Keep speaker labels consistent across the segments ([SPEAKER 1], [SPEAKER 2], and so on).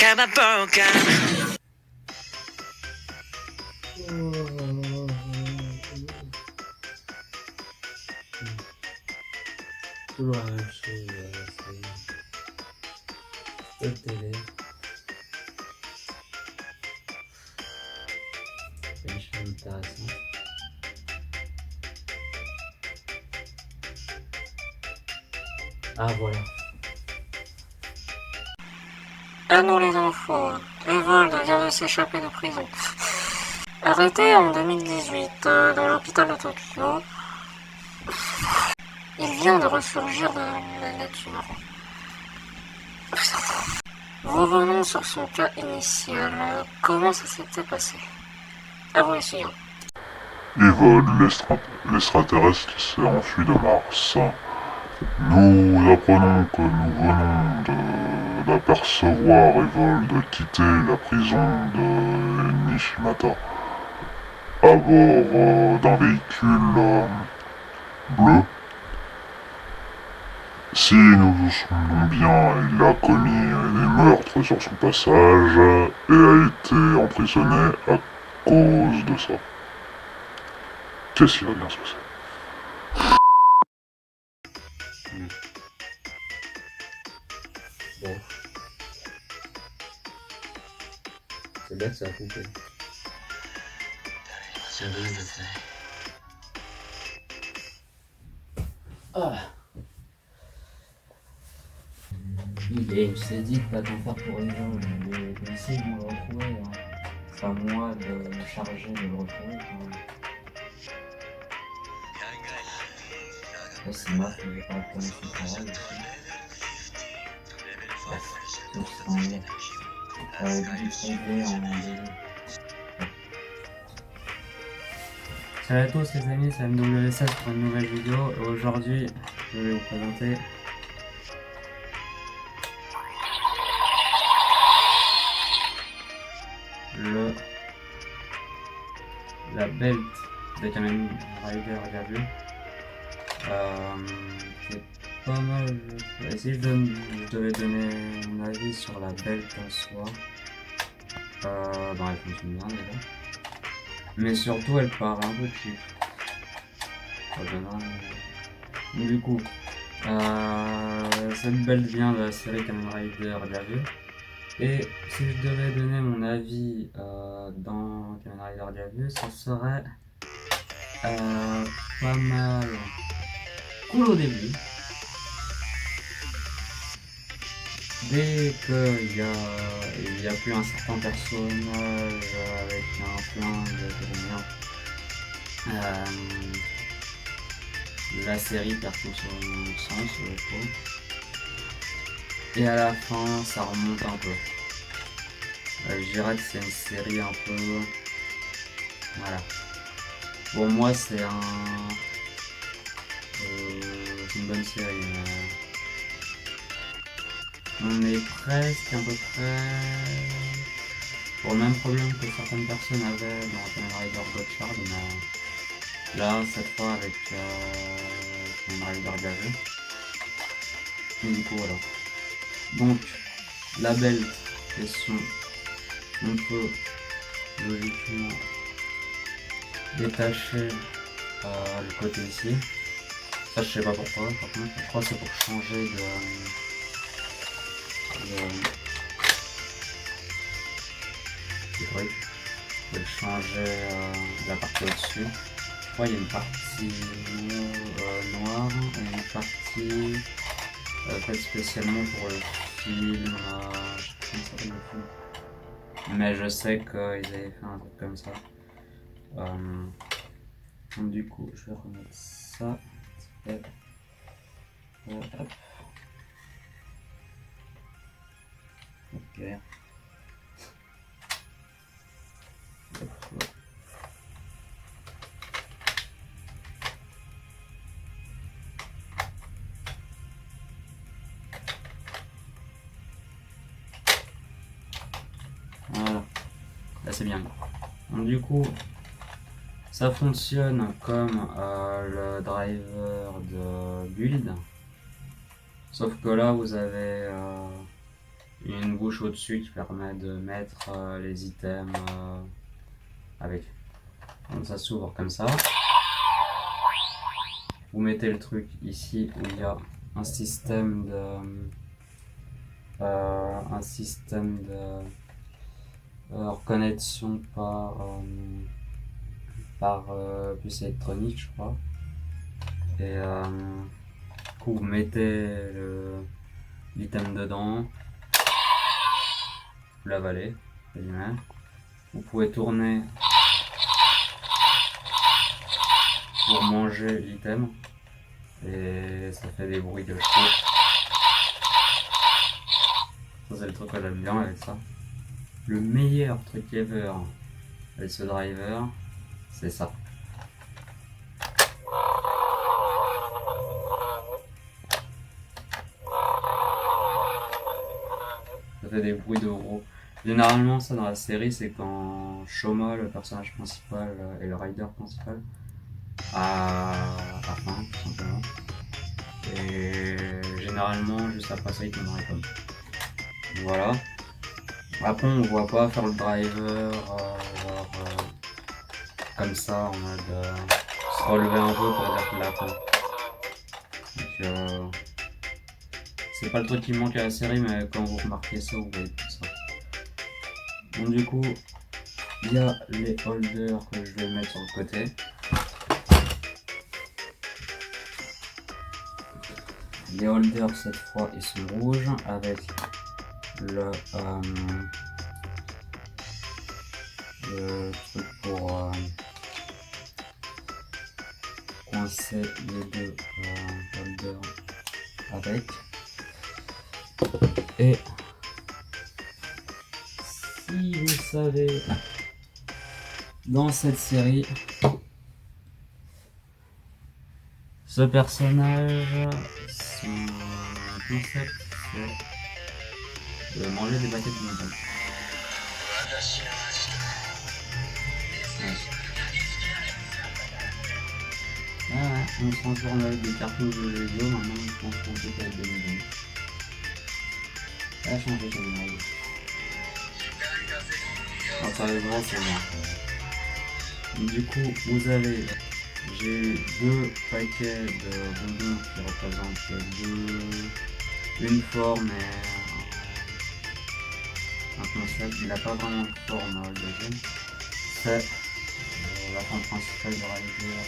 [SPEAKER 1] never broken.
[SPEAKER 2] Toujours la même chose, c'est le télé. C'est une chaîne intéressante. Ah voilà.
[SPEAKER 3] Ah non les enfants, Evold vient de s'échapper de prison. Arrêté en 2018 dans l'hôpital de Tokyo, il vient de ressurgir dans la nature. Revenons sur son cas initial. Comment ça s'était passé? À vous essayons.
[SPEAKER 4] Evold, l'extraterrestre qui s'est enfui de Mars. Nous apprenons que nous venons d'apercevoir Evold quitter la prison de Nishimata à bord d'un véhicule bleu. Si nous nous souvenons bien, il a commis des meurtres sur son passage et a été emprisonné à cause de ça. Qu'est-ce qui va bien se passer?
[SPEAKER 2] Bon. C'est bien que ça a coupé. C'est bien, je sais. Ah. Il s'est dit que pas t'en faire pour les gens, mais si ils vont le retrouver, hein. C'est à moi de me charger de le retrouver quand même. Là, c'est ma faute, j'ai pas reconnu son travail aussi. Bref, tout ça en lien. Du trouver en début. Salut à tous les amis, c'est MWSS pour une nouvelle vidéo. Et aujourd'hui, je vais vous présenter la belt de Kamen Rider Gabu. C'est pas mal. Si je devais donner mon avis sur la belt en soi, elle fonctionne bien déjà. Mais surtout, elle paraît un peu cheap. Du coup, cette belt vient de la série Kamen Rider Gabu. Et si je devais donner mon avis dans Kamen Rider Gabu, ça serait pas mal cool au début. Dès qu'il y a plus un certain personnage avec un flingue, la série perd tout son sens, je trouve. Et à la fin, ça remonte un peu. Je dirais que c'est une série un peu... Voilà. Pour moi, c'est une bonne série. On est presque à peu près pour le même problème que certaines personnes avaient dans Kamen Rider Gotchard, mais là, cette fois avec Kamen Rider Gabu. Du coup, voilà. Donc, la belle question, on peut logiquement détacher le côté ici. Ça, je sais pas pourquoi, par contre, je crois que c'est pour changer de truc. Je vais changer la partie au-dessus. Je crois qu'il y a une partie noire et une partie faite spécialement pour le film. Je sais pas le film. Mais je sais qu'ils avaient fait un truc comme ça. Donc du coup, je vais remettre ça. Hop. Ok. Voilà, là c'est bien. Donc du coup, ça fonctionne comme le driver de build, sauf que là vous avez une bouche au-dessus qui permet de mettre les items avec. Donc ça s'ouvre comme ça. Vous mettez le truc ici où il y a un système de reconnexion par puce électronique, je crois. Et du coup, vous mettez l'item dedans, vous l'avalez, vous pouvez tourner pour manger l'item et ça fait des bruits de cheveux. Ça c'est le truc que j'aime bien avec ça. Le meilleur truc ever avec ce driver, c'est ça. Ça fait des bruits de gros. Généralement, ça dans la série, c'est quand Shoma, le personnage principal et le rider principal, a faim, tout simplement. Et généralement, juste après ça, il tombe dans les pommes. Voilà. Après, on voit pas faire le driver comme ça, en mode se relever un peu pour dire qu'il a faim. Donc, c'est pas le truc qui me manque à la série, mais quand vous remarquez ça, vous voyez tout ça. Donc du coup, il y a les holders que je vais mettre sur le côté. Les holders cette fois ils sont rouges avec le truc pour coincer les deux holders avec. Et si vous savez, dans cette série, ce personnage, son concept, c'est de manger des baguettes de bonbons. Ouais, on se transforme avec des cartons de Lego, maintenant on se transforme peut-être avec des bonbons. Ça a changé comme une règle. Non, sérieusement, c'est bien. Du coup, vous avez, j'ai deux paquets de bonbons qui représentent une forme et un concept. Il n'a pas vraiment de forme le deuxième. C'est la forme principale de Rider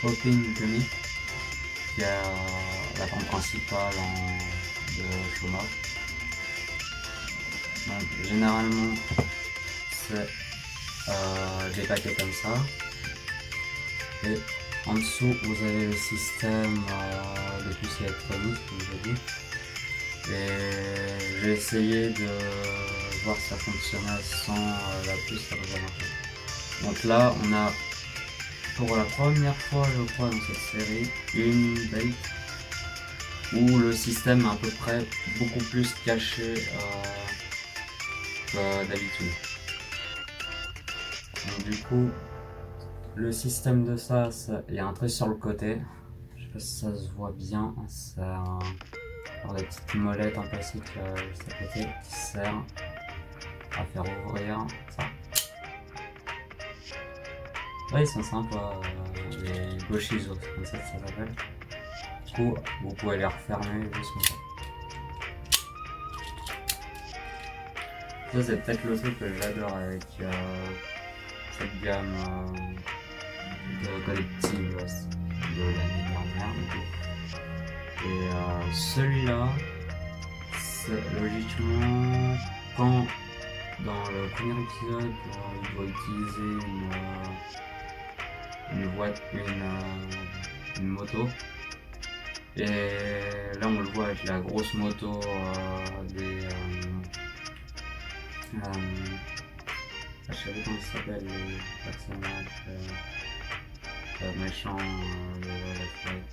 [SPEAKER 2] Popping Gummy, qui a la forme principale de Shoma. Donc généralement c'est des paquets comme ça, et en dessous vous avez le système de puces électroniques comme j'ai dit, et j'ai essayé de voir si ça fonctionnait sans la puce, ça va marcher. Donc là on a pour la première fois je crois dans cette série une bait où le système est à peu près beaucoup plus caché d'habitude. Donc du coup, le système de ça, il y a un truc sur le côté. Je sais pas si ça se voit bien. C'est des petites molettes en plastique juste à côté qui sert à faire ouvrir ça. Ouais, ils sont sympas, les Goshizo, comme ça s'appelle. Du coup, vous pouvez les refermer juste comme ça. Ça c'est peut-être le truc que j'adore avec cette gamme de collective de l'année dernière. Et celui-là, c'est logiquement quand dans le premier épisode il doit utiliser une moto. Et là on le voit avec la grosse moto je sais pas comment ça s'appelle les personnages méchants de la série.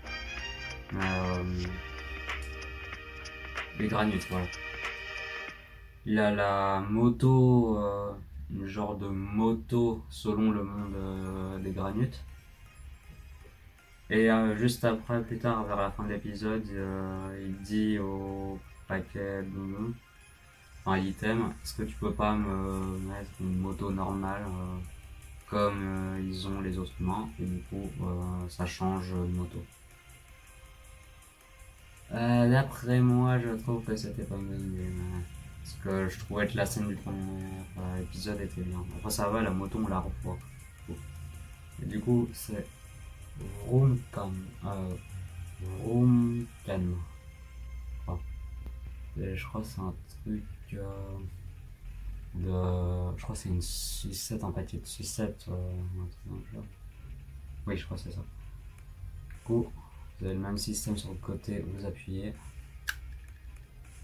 [SPEAKER 2] Les Granules, voilà. Il a la moto, une genre de moto selon le monde des Granutes. Et juste après, plus tard, vers la fin de l'épisode, il dit au paquet bonbons enfin item, est-ce que tu peux pas me mettre une moto normale comme ils ont les autres humains, et du coup ça change de moto. D'après moi, je trouve que c'était pas une bonne idée, parce que je trouvais que la scène du premier épisode était bien. Après ça va, la moto on la revoit. Et du coup c'est Vroomcan. Vroomcan. Et je crois que c'est un truc je crois que c'est une sucette, un paquet de sucettes, un truc dans le genre. Oui, je crois que c'est ça. Du coup, vous avez le même système sur le côté, vous appuyez.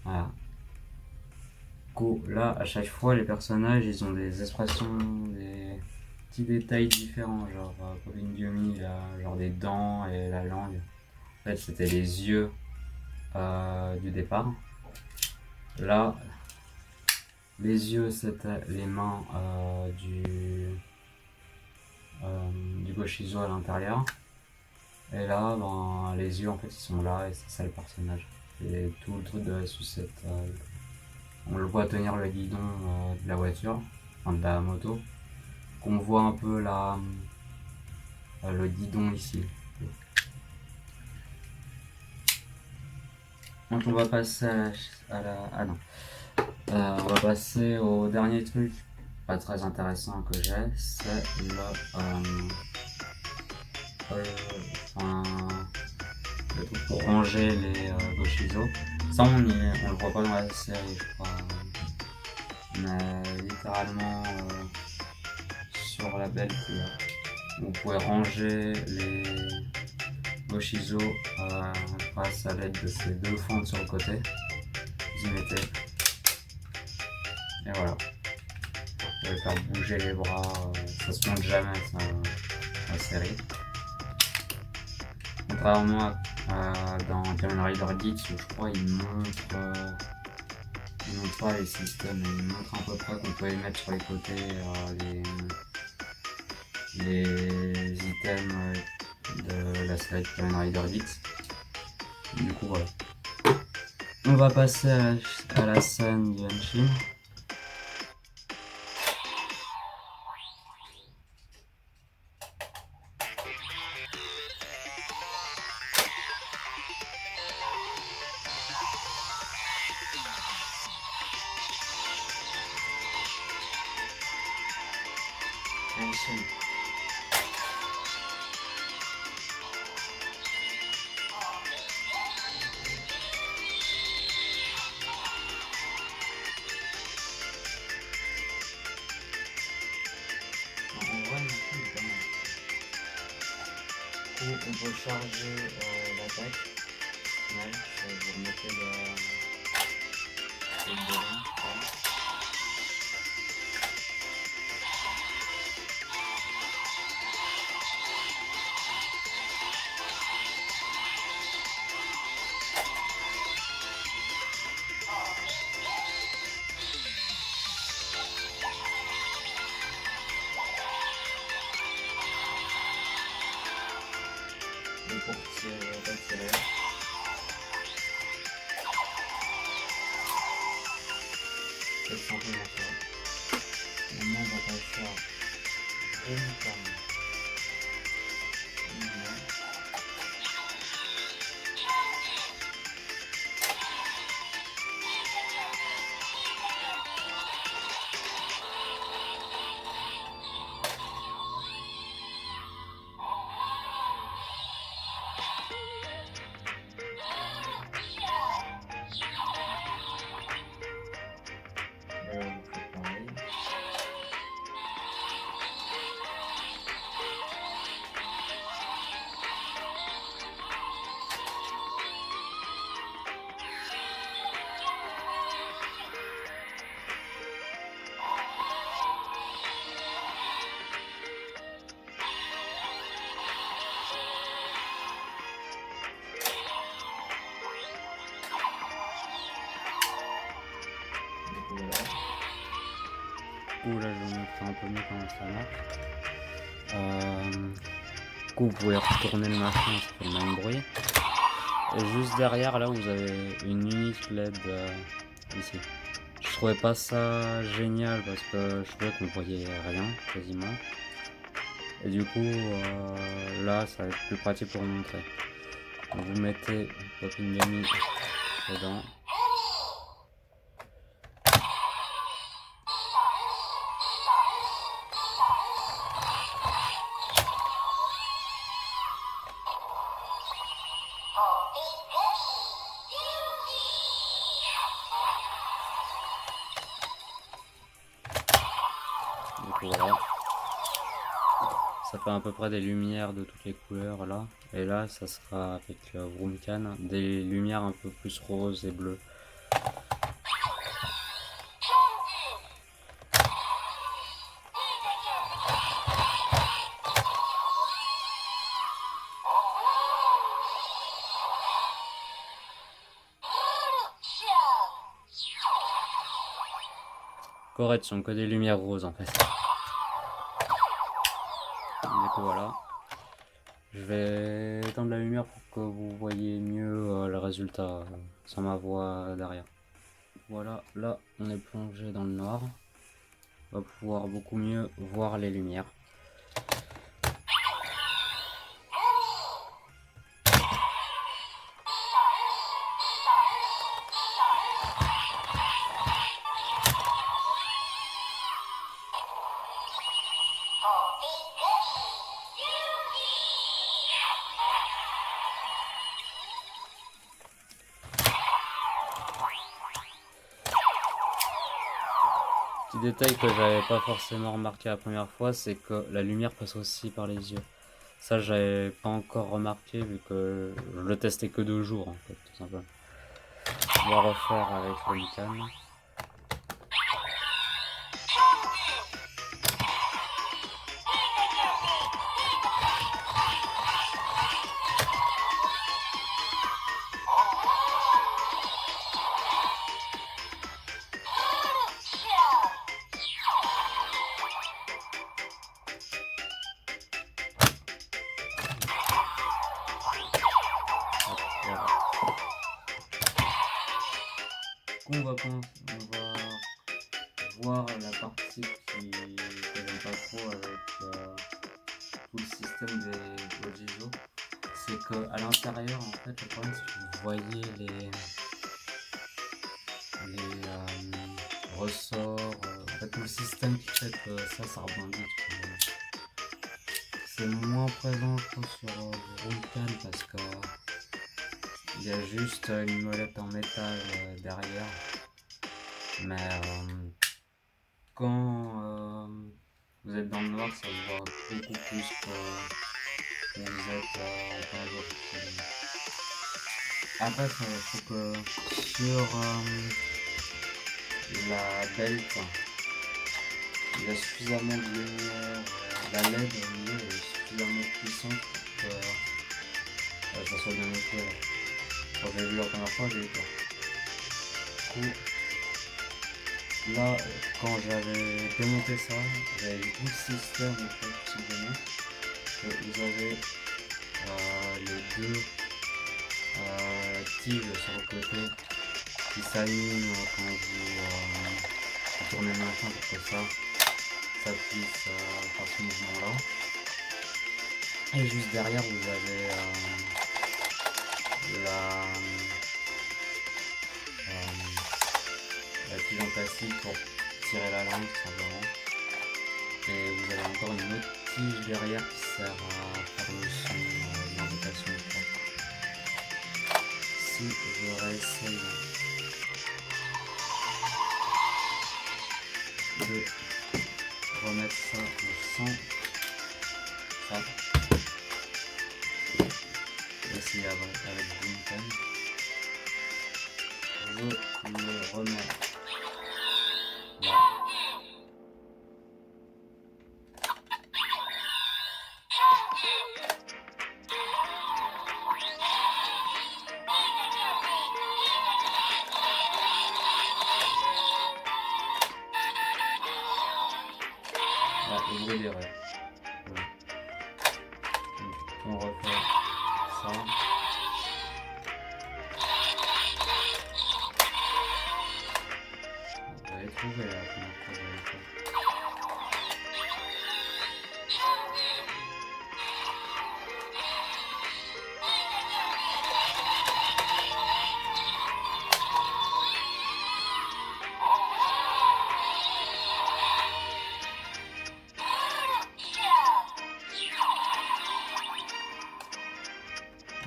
[SPEAKER 2] Voilà. Du coup, là, à chaque fois, les personnages, ils ont des expressions, des petits détails différents. Genre, pour une Yumi, il a genre des dents et la langue. En fait, c'était les yeux du départ. Là, les yeux, c'était les mains du Goshizo à l'intérieur. Et là, ben, les yeux, en fait, ils sont là et c'est ça le personnage. Et tout le truc de la sucette. On le voit tenir le guidon de la voiture, enfin de la moto. On voit un peu le guidon ici. Donc on va passer à la... Ah non. On va passer au dernier truc pas très intéressant que j'ai, c'est le truc pour ranger les Goshizo. Ça on le voit pas dans la série, je crois. Mais littéralement sur la belle vous pouvez ranger les Goshizo grâce à l'aide de ces deux fentes sur le côté. Vous y mettez. Et voilà. Vous pouvez faire bouger les bras, ça se monte jamais ça, dans la série. Contrairement à dans Kamen Rider Geeks où je crois il montre pas les systèmes, il montre à peu près qu'on peut les mettre sur les côtés, les items de la série de Kamen Rider Geeks. Du coup voilà. On va passer à la scène du Henshin. Henshin. On peut charger l'attaque. Ouais, vous remettez le devant. Et pour tirer l'attaque, c'est simplement ça. Maintenant, on va passer à Vroomcan. On fait pareil. Du coup, voilà. Là, je vais vous montrer un peu mieux comment ça marche. Du coup, vous pouvez retourner le machin, ça fait le même bruit. Et juste derrière, là, vous avez une unique LED ici. trouvais pas ça génial parce que je trouvais qu'on voyait rien quasiment. Et du coup, là, ça va être plus pratique pour vous montrer. Donc, vous mettez Popingami dedans. Du coup, voilà. Ça fait à peu près des lumières de toutes les couleurs là. Et là, ça sera avec Vroomcan, des lumières un peu plus roses et bleues. Correction, que des lumières roses en fait. Du coup voilà. Je vais éteindre la lumière pour que vous voyez mieux le résultat sans ma voix derrière. Voilà, là on est plongé dans le noir. On va pouvoir beaucoup mieux voir les lumières. Petit détail que j'avais pas forcément remarqué la première fois, c'est que la lumière passe aussi par les yeux. Ça j'avais pas encore remarqué vu que je le testais que 2 jours en fait, tout simplement. On va refaire avec le Lucan. Voilà. On va voir la partie que j'aime pas trop avec tout le système des Ojijo. C'est que à l'intérieur en fait le problème c'est que vous voyez les ressorts, en fait tout le système qui fait que ça rebondit. C'est moins présent je trouve sur Vulcan parce que il y a juste une molette en métal derrière. Mais quand vous êtes dans le noir, ça se voit beaucoup plus que quand vous êtes dans les autres. Après, il faut que sur la belt, il y a suffisamment de lumière, la LED au milieu est suffisamment puissante pour que ça soit bien éclairé. Quand j'ai vu la première fois, j'ai eu peur. Du coup, là, quand j'avais démonté ça, j'avais tout le système en fait, possiblement. Vous avez les deux tiges sur le côté qui s'alignent quand vous tournez le machin pour que ça puisse faire ce mouvement là. Et juste derrière vous avez la tige en plastique pour tirer la langue tout simplement. Et vous avez encore une autre tige derrière qui sert à faire le son d'invitation. Si je réessaye de remettre ça au centre, ça. Essayer avec Vulcan. Je le remets là. Là, le bruit des rêves. Voilà. Donc, on refait ça. trouver là, comment trouver les choses.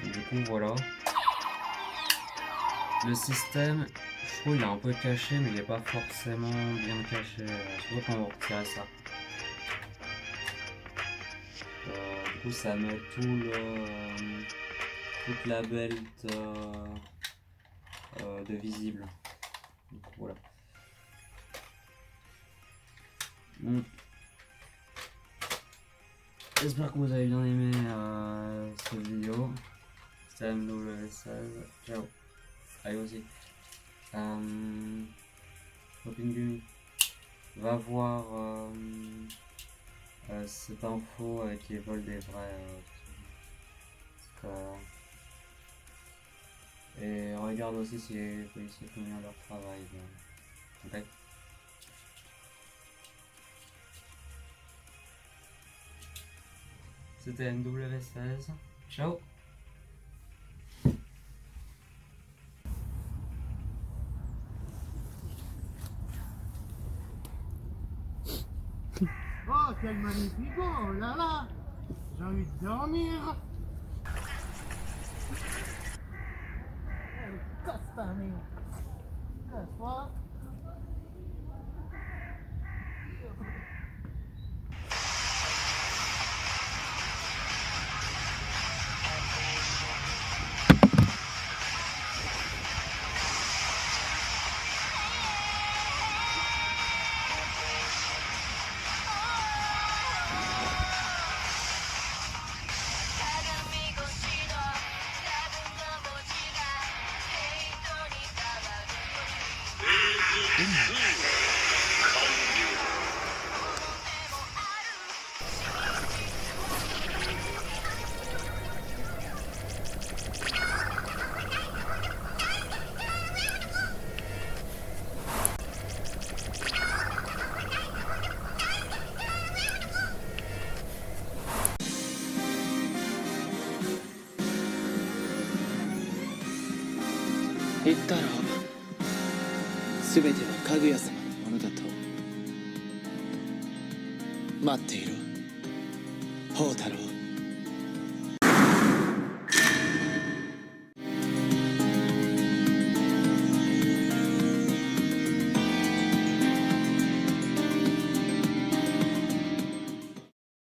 [SPEAKER 2] Du coup, voilà. Le système, je trouve il est un peu caché, mais il n'est pas forcément bien caché. Surtout quand on va retirer ça. Du coup, ça met toute la belt de visible. Donc, voilà. Donc, j'espère que vous avez bien aimé cette vidéo. C'était MW16. Ciao. Allez aussi. Popingumi va voir cette info qui est vol des vrais. Et regarde aussi si les policiers font bien leur travail. Ok. C'était MW16. Ciao.
[SPEAKER 5] Oh, quel magnifique! Oh là là! J'ai envie de dormir! Casse-toi, mais... Casse-toi!
[SPEAKER 6] 言ったろう。全てはかぐや様のものだと。待っていろ、宝太郎。